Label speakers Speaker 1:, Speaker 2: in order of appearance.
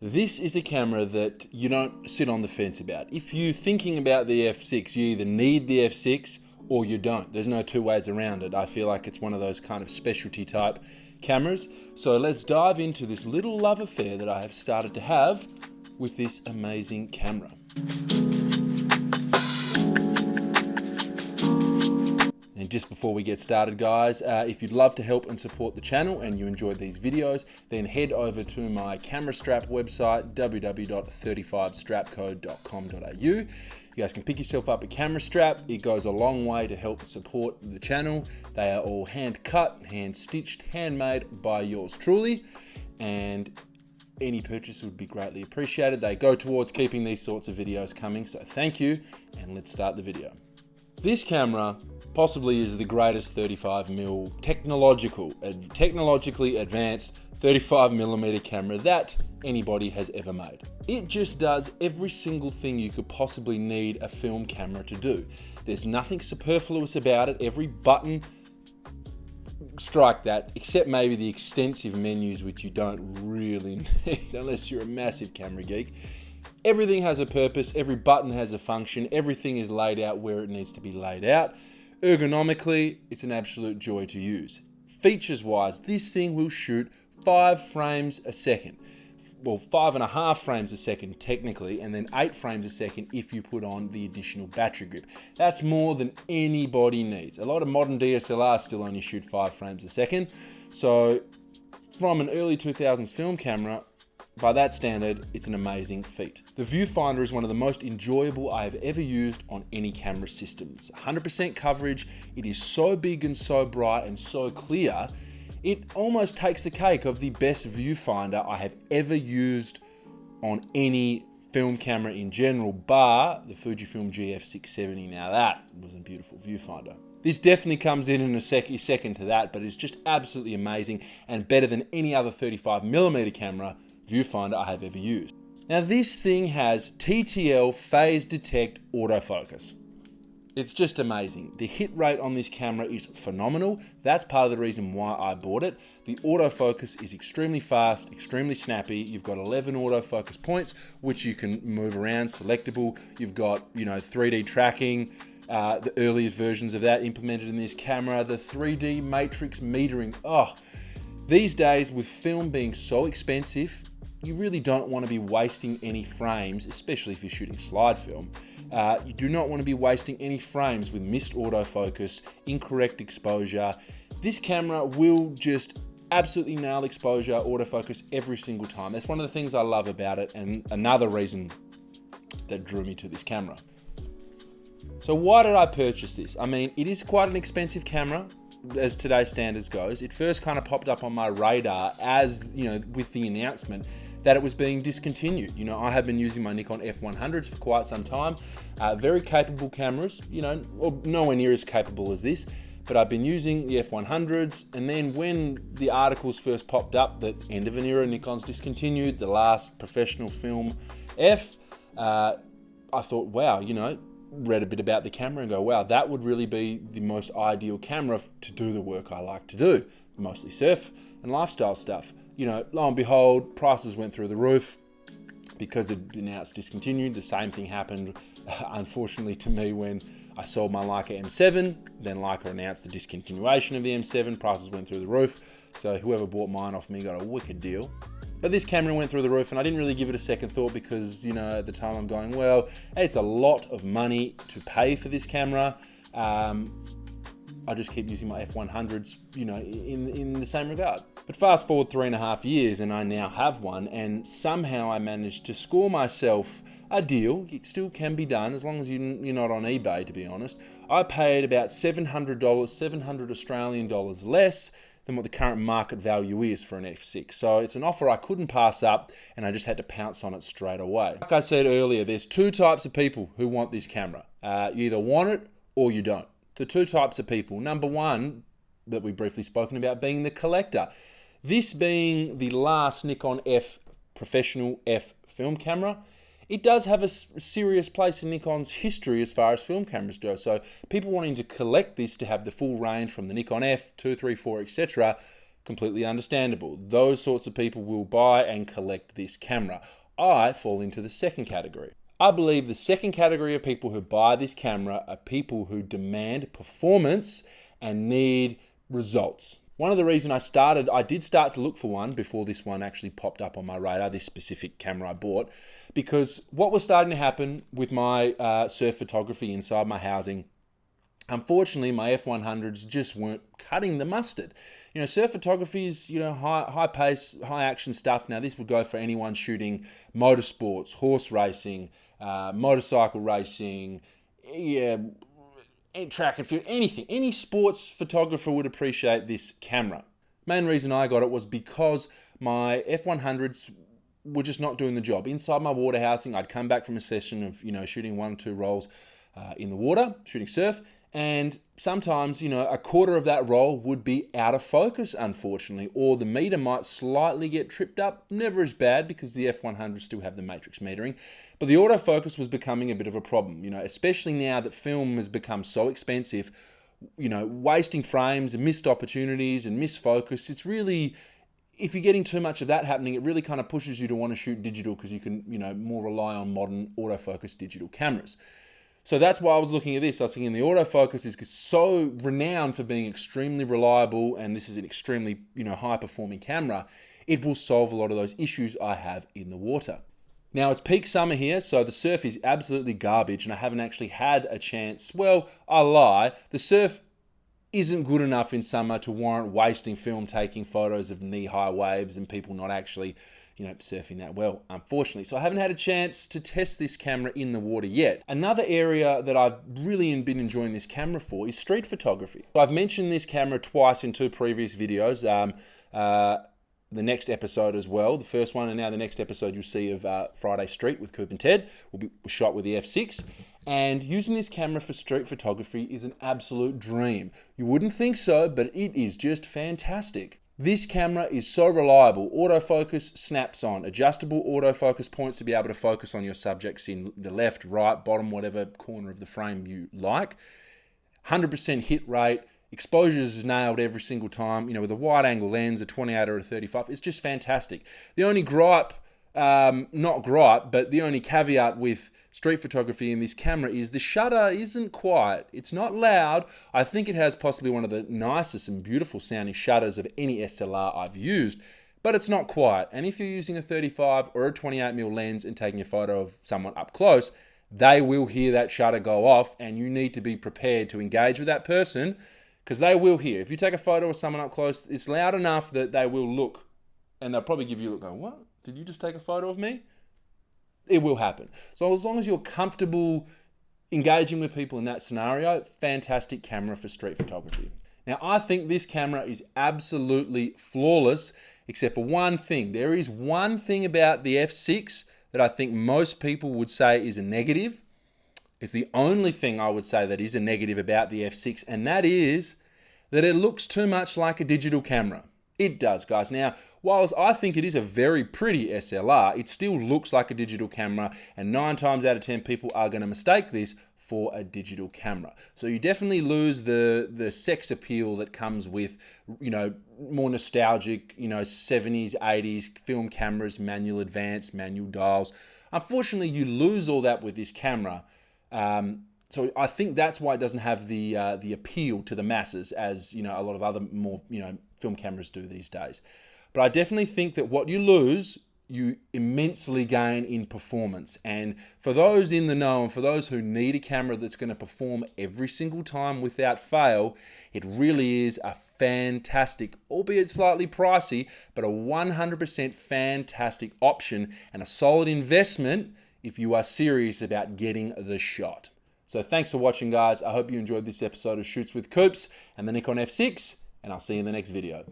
Speaker 1: This is a camera that you don't sit on the fence about. If you're thinking about the F6, you either need the F6 or you don't. There's no two ways around it. I feel like it's one of those kind of specialty type cameras. So let's dive into this little love affair that I have started to have with this amazing camera. And just before we get started, guys, if you'd love to help and support the channel and you enjoyed these videos, then head over to my camera strap website, www.35strapco.com.au. You guys can pick yourself up a camera strap. It goes a long way to help support the channel. They are all hand cut, hand stitched, handmade by yours truly. And any purchase would be greatly appreciated. They go towards keeping these sorts of videos coming. So thank you, and let's start the video. This camera possibly is the greatest 35mm technologically advanced 35mm camera that anybody has ever made. It just does every single thing you could possibly need a film camera to do. There's nothing superfluous about it. Every button, strike that, except maybe the extensive menus, which you don't really need unless you're a massive camera geek. Everything has a purpose, every button has a function, everything is laid out where it needs to be laid out. Ergonomically, it's an absolute joy to use. Features-wise, this thing will shoot 5 frames a second. Well, 5.5 frames a second technically, and then 8 frames a second if you put on the additional battery grip. That's more than anybody needs. A lot of modern DSLRs still only shoot 5 frames a second. So from an early 2000s film camera, by that standard, it's an amazing feat. The Viewfinder is one of the most enjoyable I have ever used on any camera system. It's 100% coverage. It is so big and so bright and so clear. It almost takes the cake of the best viewfinder I have ever used on any film camera in general, bar the Fujifilm GF670. Now that was a beautiful viewfinder. This definitely comes in a second to that, but it's just absolutely amazing and better than any other 35mm camera viewfinder I have ever used. Now this thing has TTL phase detect autofocus. It's just amazing. The hit rate on this camera is phenomenal. That's part of the reason why I bought it. The autofocus is extremely fast, extremely snappy. You've got 11 autofocus points, which you can move around, selectable. You've got, 3D tracking, the earliest versions of that implemented in this camera. The 3D matrix metering. Oh, these days with film being so expensive, you really don't want to be wasting any frames, especially if you're shooting slide film. You do not want to be wasting any frames with missed autofocus, incorrect exposure. This camera will just absolutely nail exposure, autofocus every single time. That's one of the things I love about it, and another reason that drew me to this camera. So why did I purchase this? I mean, it is quite an expensive camera as today's standards goes. It first kind of popped up on my radar as, with the announcement that it was being discontinued. I have been using my Nikon F100s for quite some time. Very capable cameras, or nowhere near as capable as this, but I've been using the F100s, and then when the articles first popped up that end of an era, Nikon's discontinued, the last professional film F, I thought, wow, read a bit about the camera and go, wow, that would really be the most ideal camera to do the work I like to do, mostly surf and lifestyle stuff. Lo and behold, prices went through the roof because it announced discontinued. The same thing happened, unfortunately, to me when I sold my Leica M7. Then Leica announced the discontinuation of the M7. Prices went through the roof. So whoever bought mine off me got a wicked deal. But this camera went through the roof, and I didn't really give it a second thought because, at the time I'm going, well, hey, it's a lot of money to pay for this camera. I just keep using my F100s, in the same regard. But fast forward 3.5 years and I now have one, and somehow I managed to score myself a deal. It still can be done as long as you're not on eBay, to be honest. I paid about $700, 700 Australian dollars less than what the current market value is for an F6. So it's an offer I couldn't pass up, and I just had to pounce on it straight away. Like I said earlier, there's 2 types of people who want this camera. You either want it or you don't. The 2 types of people. Number one, that we've briefly spoken about, being the collector. This being the last Nikon F professional F film camera, it does have a serious place in Nikon's history as far as film cameras go. So people wanting to collect this to have the full range from the Nikon F, 2, 3, 4, etc., Completely understandable. Those sorts of people will buy and collect this camera. I fall into the second category. I believe the second category of people who buy this camera are people who demand performance and need results. One of the reasons I did start to look for one before this one actually popped up on my radar, this specific camera I bought, because what was starting to happen with my surf photography inside my housing, unfortunately, my F100s just weren't cutting the mustard. You know, surf photography is, you know, high pace, high action stuff. Now, this would go for anyone shooting motorsports, horse racing, motorcycle racing, track and field, anything. Any sports photographer would appreciate this camera. Main reason I got it was because my F100s were just not doing the job. Inside my water housing, I'd come back from a session of, you know, shooting 1 or 2 rolls in the water, shooting surf, and sometimes, you know, a quarter of that roll would be out of focus, unfortunately, or the meter might slightly get tripped up. Never as bad because the F100s still have the matrix metering, but the autofocus was becoming a bit of a problem, you know, especially now that film has become so expensive. You know, wasting frames and missed opportunities and missed focus. It's really, if you're getting too much of that happening, it really kind of pushes you to want to shoot digital because you can, you know, more rely on modern autofocus digital cameras. So that's why I was looking at this. I was thinking the autofocus is so renowned for being extremely reliable, and this is an extremely, you know, high-performing camera. It will solve a lot of those issues I have in the water. Now, it's peak summer here, so the surf is absolutely garbage, and I haven't actually had a chance. Well, I lie. The surf isn't good enough in summer to warrant wasting film taking photos of knee-high waves and people not actually, you know, surfing that well, unfortunately. So I haven't had a chance to test this camera in the water yet. Another area that I've really been enjoying this camera for is street photography. I've mentioned this camera twice in 2 previous videos. The next episode as well, the first one, and now the next episode you'll see of Friday Street with Coop and Ted will be shot with the F6. And using this camera for street photography is an absolute dream. You wouldn't think so, but it is just fantastic. This camera is so reliable. Autofocus snaps on. Adjustable autofocus points to be able to focus on your subjects in the left, right, bottom, whatever corner of the frame you like. 100% hit rate. Exposure is nailed every single time. You know, with a wide angle lens, a 28 or a 35, it's just fantastic. The only gripe, not gripe, but the only caveat with street photography in this camera is the shutter isn't quiet. It's not loud. I think it has possibly one of the nicest and beautiful sounding shutters of any SLR I've used, but it's not quiet. And if you're using a 35 or a 28mm lens and taking a photo of someone up close, they will hear that shutter go off, and you need to be prepared to engage with that person because they will hear. If you take a photo of someone up close, it's loud enough that they will look, and they'll probably give you a look going, what? Did you just take a photo of me? It will happen. So as long as you're comfortable engaging with people in that scenario, fantastic camera for street photography. Now, I think this camera is absolutely flawless, except for one thing. There is one thing about the F6 that I think most people would say is a negative. It's the only thing I would say that is a negative about the F6, and that is that it looks too much like a digital camera. It does, guys. Now, whilst I think it is a very pretty SLR, it still looks like a digital camera, and 9 times out of 10 people are going to mistake this for a digital camera. So you definitely lose the sex appeal that comes with, you know, more nostalgic, you know, 70s, 80s film cameras, manual advance, manual dials. Unfortunately, you lose all that with this camera. So I think that's why it doesn't have the appeal to the masses as, you know, a lot of other more, you know, film cameras do these days. But I definitely think that what you lose, you immensely gain in performance. And for those in the know and for those who need a camera that's going to perform every single time without fail, it really is a fantastic, albeit slightly pricey, but a 100% fantastic option and a solid investment if you are serious about getting the shot. So thanks for watching, guys. I hope you enjoyed this episode of Shoots with Coops and the Nikon F6, and I'll see you in the next video.